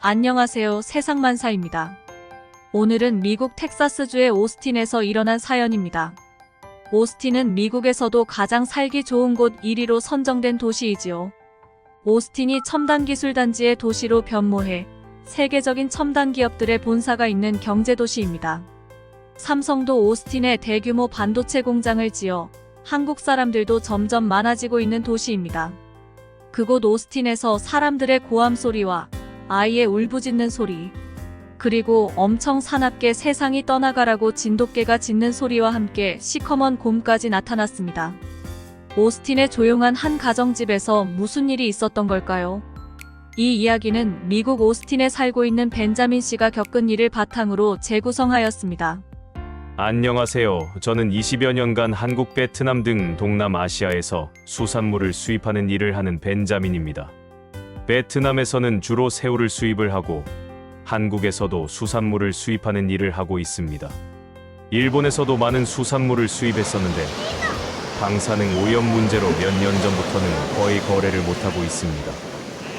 안녕하세요. 세상만사입니다. 오늘은 미국 텍사스주의 오스틴에서 일어난 사연입니다. 오스틴은 미국에서도 가장 살기 좋은 곳 1위로 선정된 도시이지요. 오스틴이 첨단 기술 단지의 도시로 변모해 세계적인 첨단 기업들의 본사가 있는 경제도시입니다. 삼성도 오스틴에 대규모 반도체 공장을 지어 한국 사람들도 점점 많아지고 있는 도시입니다. 그곳 오스틴에서 사람들의 고함 소리와 아이의 울부짖는 소리, 그리고 엄청 사납게 세상이 떠나가라고 진돗개가 짖는 소리와 함께 시커먼 곰까지 나타났습니다. 오스틴의 조용한 한 가정집에서 무슨 일이 있었던 걸까요? 이 이야기는 미국 오스틴에 살고 있는 벤자민 씨가 겪은 일을 바탕으로 재구성하였습니다. 안녕하세요. 저는 20여 년간 한국, 베트남 등 동남아시아에서 수산물을 수입하는 일을 하는 벤자민입니다. 베트남에서는 주로 새우를 수입을 하고 한국에서도 수산물을 수입하는 일을 하고 있습니다. 일본에서도 많은 수산물을 수입했었는데 방사능 오염 문제로 몇 년 전부터는 거의 거래를 못하고 있습니다.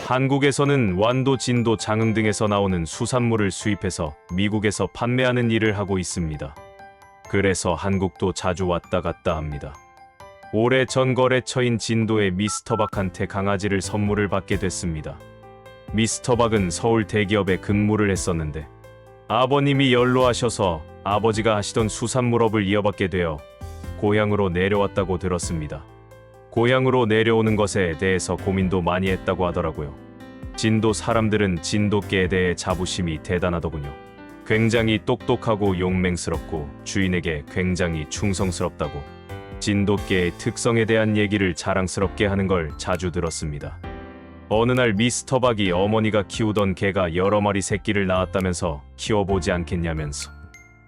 한국에서는 완도, 진도, 장흥 등에서 나오는 수산물을 수입해서 미국에서 판매하는 일을 하고 있습니다. 그래서 한국도 자주 왔다 갔다 합니다. 올해 전 거래처인 진도의 미스터 박한테 강아지를 선물을 받게 됐습니다. 미스터 박은 서울 대기업에 근무를 했었는데 아버님이 연로하셔서 아버지가 하시던 수산물업을 이어받게 되어 고향으로 내려왔다고 들었습니다. 고향으로 내려오는 것에 대해서 고민도 많이 했다고 하더라고요. 진도 사람들은 진돗개에 대해 자부심이 대단하더군요. 굉장히 똑똑하고 용맹스럽고 주인에게 굉장히 충성스럽다고 진돗개의 특성에 대한 얘기를 자랑스럽게 하는 걸 자주 들었습니다. 어느 날 미스터 박이 어머니가 키우던 개가 여러 마리 새끼를 낳았다면서 키워보지 않겠냐면서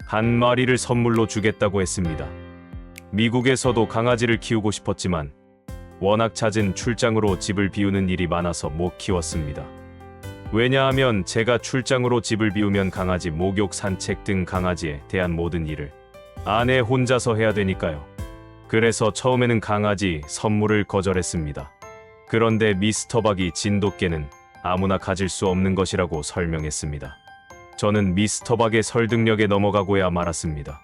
한 마리를 선물로 주겠다고 했습니다. 미국에서도 강아지를 키우고 싶었지만 워낙 잦은 출장으로 집을 비우는 일이 많아서 못 키웠습니다. 왜냐하면 제가 출장으로 집을 비우면 강아지 목욕, 산책 등 강아지에 대한 모든 일을 아내 혼자서 해야 되니까요. 그래서 처음에는 강아지 선물을 거절했습니다. 그런데 미스터 박이 진돗개는 아무나 가질 수 없는 것이라고 설명했습니다. 저는 미스터 박의 설득력에 넘어가고야 말았습니다.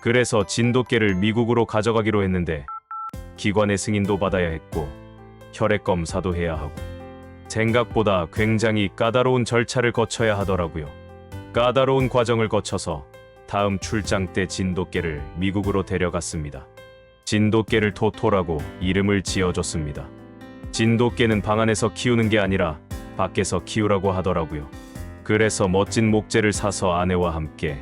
그래서 진돗개를 미국으로 가져가기로 했는데 기관의 승인도 받아야 했고 혈액 검사도 해야 하고 생각보다 굉장히 까다로운 절차를 거쳐야 하더라고요. 까다로운 과정을 거쳐서 다음 출장 때 진돗개를 미국으로 데려갔습니다. 진돗개를 토토라고 이름을 지어줬습니다. 진돗개는 방 안에서 키우는 게 아니라 밖에서 키우라고 하더라고요. 그래서 멋진 목재를 사서 아내와 함께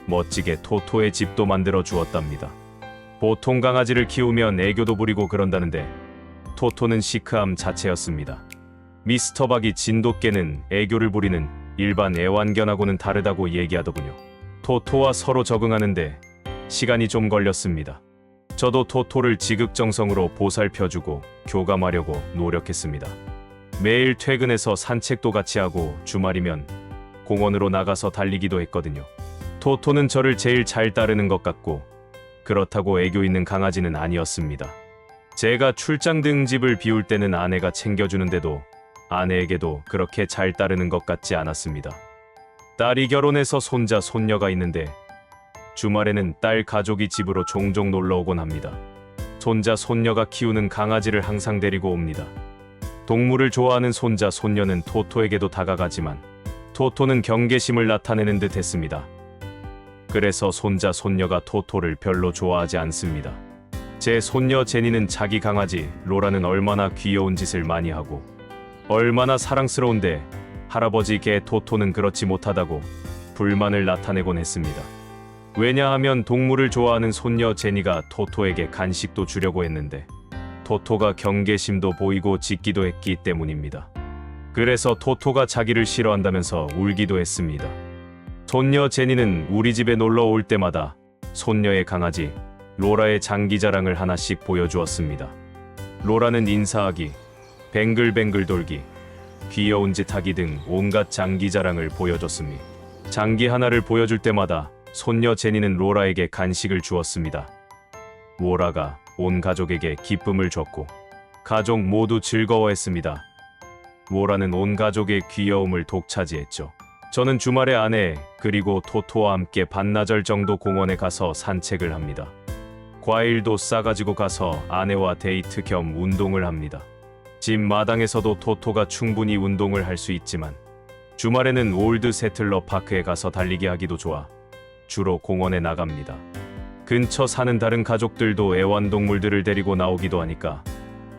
멋지게 토토의 집도 만들어 주었답니다. 보통 강아지를 키우면 애교도 부리고 그런다는데 토토는 시크함 자체였습니다. 미스터 박이 진돗개는 애교를 부리는 일반 애완견하고는 다르다고 얘기하더군요. 토토와 서로 적응하는데 시간이 좀 걸렸습니다. 저도 토토를 지극정성으로 보살펴주고 교감하려고 노력했습니다. 매일 퇴근해서 산책도 같이 하고 주말이면 공원으로 나가서 달리기도 했거든요. 토토는 저를 제일 잘 따르는 것 같고 그렇다고 애교 있는 강아지는 아니었습니다. 제가 출장 등 집을 비울 때는 아내가 챙겨주는데도 아내에게도 그렇게 잘 따르는 것 같지 않았습니다. 딸이 결혼해서 손자, 손녀가 있는데 주말에는 딸 가족이 집으로 종종 놀러오곤 합니다. 손자, 손녀가 키우는 강아지를 항상 데리고 옵니다. 동물을 좋아하는 손자, 손녀는 토토에게도 다가가지만 토토는 경계심을 나타내는 듯 했습니다. 그래서 손자, 손녀가 토토를 별로 좋아하지 않습니다. 제 손녀 제니는 자기 강아지 로라는 얼마나 귀여운 짓을 많이 하고 얼마나 사랑스러운데 할아버지 개 토토는 그렇지 못하다고 불만을 나타내곤 했습니다. 왜냐하면 동물을 좋아하는 손녀 제니가 토토에게 간식도 주려고 했는데 토토가 경계심도 보이고 짖기도 했기 때문입니다. 그래서 토토가 자기를 싫어한다면서 울기도 했습니다. 손녀 제니는 우리 집에 놀러 올 때마다 손녀의 강아지 로라의 장기자랑을 하나씩 보여주었습니다. 로라는 인사하기, 뱅글뱅글 돌기, 귀여운 짓 하기 등 온갖 장기자랑을 보여줬습니다. 장기 하나를 보여줄 때마다 손녀 제니는 로라에게 간식을 주었습니다. 로라가 온 가족에게 기쁨을 줬고 가족 모두 즐거워했습니다. 로라는 온 가족의 귀여움을 독차지했죠. 저는 주말에 아내 그리고 토토와 함께 반나절 정도 공원에 가서 산책을 합니다. 과일도 싸가지고 가서 아내와 데이트 겸 운동을 합니다. 집 마당에서도 토토가 충분히 운동을 할 수 있지만 주말에는 올드 세틀러 파크에 가서 달리기 하기도 좋아 주로 공원에 나갑니다. 근처 사는 다른 가족들도 애완동물들을 데리고 나오기도 하니까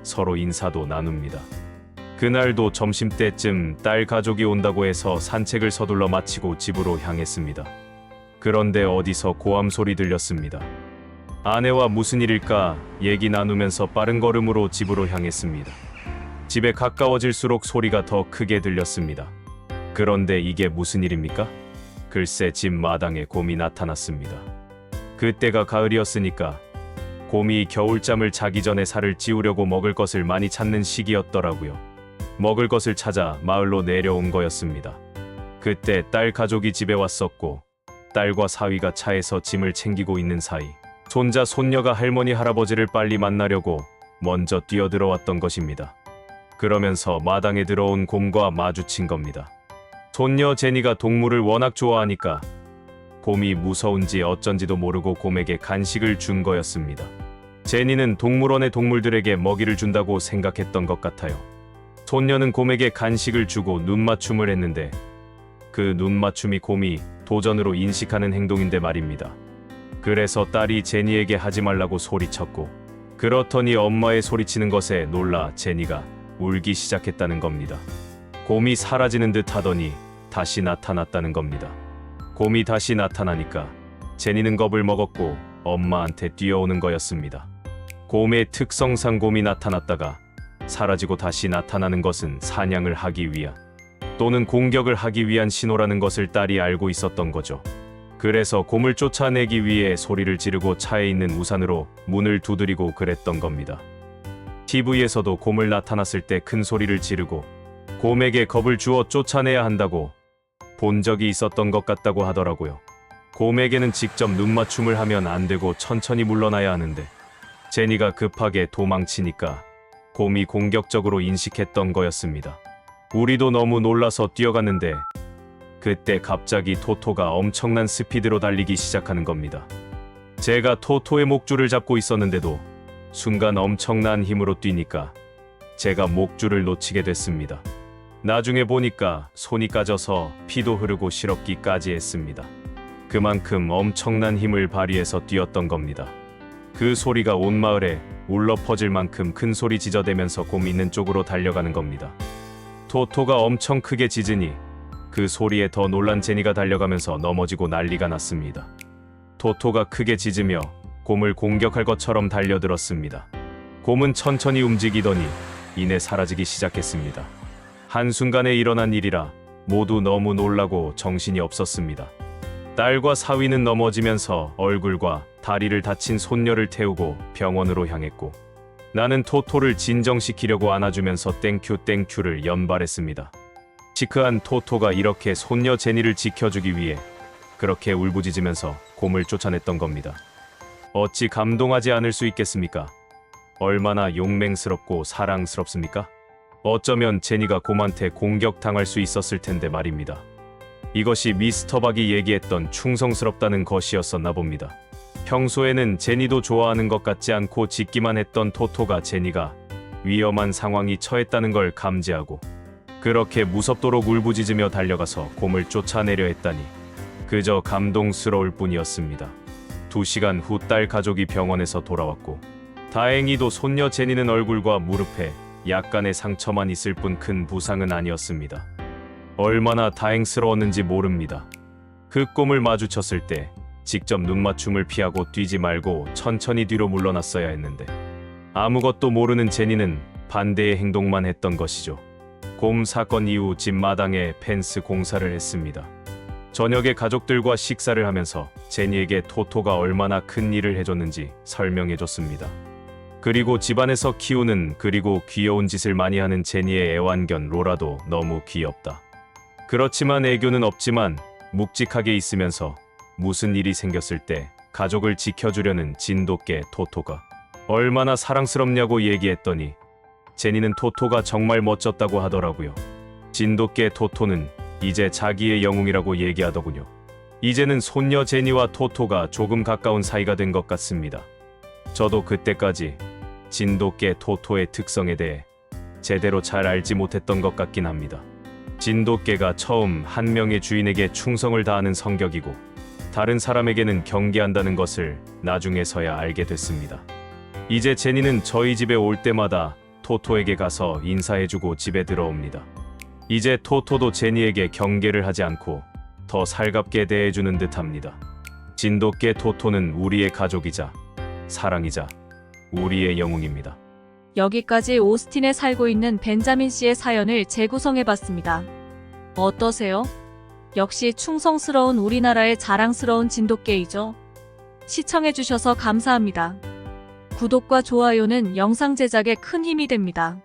서로 인사도 나눕니다. 그날도 점심때쯤 딸 가족이 온다고 해서 산책을 서둘러 마치고 집으로 향했습니다. 그런데 어디서 고함 소리 들렸습니다. 아내와 무슨 일일까 얘기 나누면서 빠른 걸음으로 집으로 향했습니다. 집에 가까워질수록 소리가 더 크게 들렸습니다. 그런데 이게 무슨 일입니까? 글쎄 집 마당에 곰이 나타났습니다. 그때가 가을이었으니까 곰이 겨울잠을 자기 전에 살을 찌우려고 먹을 것을 많이 찾는 시기였더라고요. 먹을 것을 찾아 마을로 내려온 거였습니다. 그때 딸 가족이 집에 왔었고 딸과 사위가 차에서 짐을 챙기고 있는 사이 손자 손녀가 할머니 할아버지를 빨리 만나려고 먼저 뛰어들어왔던 것입니다. 그러면서 마당에 들어온 곰과 마주친 겁니다. 손녀 제니가 동물을 워낙 좋아하니까 곰이 무서운지 어쩐지도 모르고 곰에게 간식을 준 거였습니다. 제니는 동물원의 동물들에게 먹이를 준다고 생각했던 것 같아요. 손녀는 곰에게 간식을 주고 눈맞춤을 했는데 그 눈맞춤이 곰이 도전으로 인식하는 행동인데 말입니다. 그래서 딸이 제니에게 하지 말라고 소리쳤고 그렇더니 엄마의 소리치는 것에 놀라 제니가 울기 시작했다는 겁니다. 곰이 사라지는 듯 하더니 다시 나타났다는 겁니다. 곰이 다시 나타나니까 제니는 겁을 먹었고 엄마한테 뛰어오는 거였습니다. 곰의 특성상 곰이 나타났다가 사라지고 다시 나타나는 것은 사냥을 하기 위한 또는 공격을 하기 위한 신호라는 것을 딸이 알고 있었던 거죠. 그래서 곰을 쫓아내기 위해 소리를 지르고 차에 있는 우산으로 문을 두드리고 그랬던 겁니다. TV에서도 곰을 나타났을 때 큰 소리를 지르고 곰에게 겁을 주어 쫓아내야 한다고 본 적이 있었던 것 같다고 하더라고요. 곰에게는 직접 눈맞춤을 하면 안 되고 천천히 물러나야 하는데 제니가 급하게 도망치니까 곰이 공격적으로 인식했던 거였습니다. 우리도 너무 놀라서 뛰어갔는데 그때 갑자기 토토가 엄청난 스피드로 달리기 시작하는 겁니다. 제가 토토의 목줄을 잡고 있었는데도 순간 엄청난 힘으로 뛰니까 제가 목줄을 놓치게 됐습니다. 나중에 보니까 손이 까져서 피도 흐르고 실업기까지 했습니다. 그만큼 엄청난 힘을 발휘해서 뛰었던 겁니다. 그 소리가 온 마을에 울려 퍼질 만큼 큰 소리 지저대면서 곰 있는 쪽으로 달려가는 겁니다. 토토가 엄청 크게 짖으니 그 소리에 더 놀란 제니가 달려가면서 넘어지고 난리가 났습니다. 토토가 크게 짖으며 곰을 공격할 것처럼 달려들었습니다. 곰은 천천히 움직이더니 이내 사라지기 시작했습니다. 한순간에 일어난 일이라 모두 너무 놀라고 정신이 없었습니다. 딸과 사위는 넘어지면서 얼굴과 다리를 다친 손녀를 태우고 병원으로 향했고 나는 토토를 진정시키려고 안아주면서 땡큐 땡큐를 연발했습니다. 시크한 토토가 이렇게 손녀 제니를 지켜주기 위해 그렇게 울부짖으면서 곰을 쫓아냈던 겁니다. 어찌 감동하지 않을 수 있겠습니까? 얼마나 용맹스럽고 사랑스럽습니까? 어쩌면 제니가 곰한테 공격당할 수 있었을 텐데 말입니다. 이것이 미스터 박이 얘기했던 충성스럽다는 것이었었나 봅니다. 평소에는 제니도 좋아하는 것 같지 않고 짖기만 했던 토토가 제니가 위험한 상황이 처했다는 걸 감지하고 그렇게 무섭도록 울부짖으며 달려가서 곰을 쫓아내려 했다니 그저 감동스러울 뿐이었습니다. 2시간 후 딸 가족이 병원에서 돌아왔고 다행히도 손녀 제니는 얼굴과 무릎에 약간의 상처만 있을 뿐 큰 부상은 아니었습니다. 얼마나 다행스러웠는지 모릅니다. 그 곰을 마주쳤을 때 직접 눈맞춤을 피하고 뛰지 말고 천천히 뒤로 물러났어야 했는데 아무것도 모르는 제니는 반대의 행동만 했던 것이죠. 곰 사건 이후 집 마당에 펜스 공사를 했습니다. 저녁에 가족들과 식사를 하면서 제니에게 토토가 얼마나 큰 일을 해줬는지 설명해줬습니다. 그리고 집안에서 키우는 그리고 귀여운 짓을 많이 하는 제니의 애완견 로라도 너무 귀엽다. 그렇지만 애교는 없지만 묵직하게 있으면서 무슨 일이 생겼을 때 가족을 지켜주려는 진돗개 토토가 얼마나 사랑스럽냐고 얘기했더니 제니는 토토가 정말 멋졌다고 하더라고요. 진돗개 토토는 이제 자기의 영웅이라고 얘기하더군요. 이제는 손녀 제니와 토토가 조금 가까운 사이가 된 것 같습니다. 저도 그때까지 진돗개 토토의 특성에 대해 제대로 잘 알지 못했던 것 같긴 합니다. 진돗개가 처음 한 명의 주인에게 충성을 다하는 성격이고 다른 사람에게는 경계한다는 것을 나중에서야 알게 됐습니다. 이제 제니는 저희 집에 올 때마다 토토에게 가서 인사해주고 집에 들어옵니다. 이제 토토도 제니에게 경계를 하지 않고 더 살갑게 대해주는 듯합니다. 진돗개 토토는 우리의 가족이자 사랑이자 우리의 영웅입니다. 여기까지 오스틴에 살고 있는 벤자민 씨의 사연을 재구성해봤습니다. 어떠세요? 역시 충성스러운 우리나라의 자랑스러운 진돗개이죠. 시청해주셔서 감사합니다. 구독과 좋아요는 영상 제작에 큰 힘이 됩니다.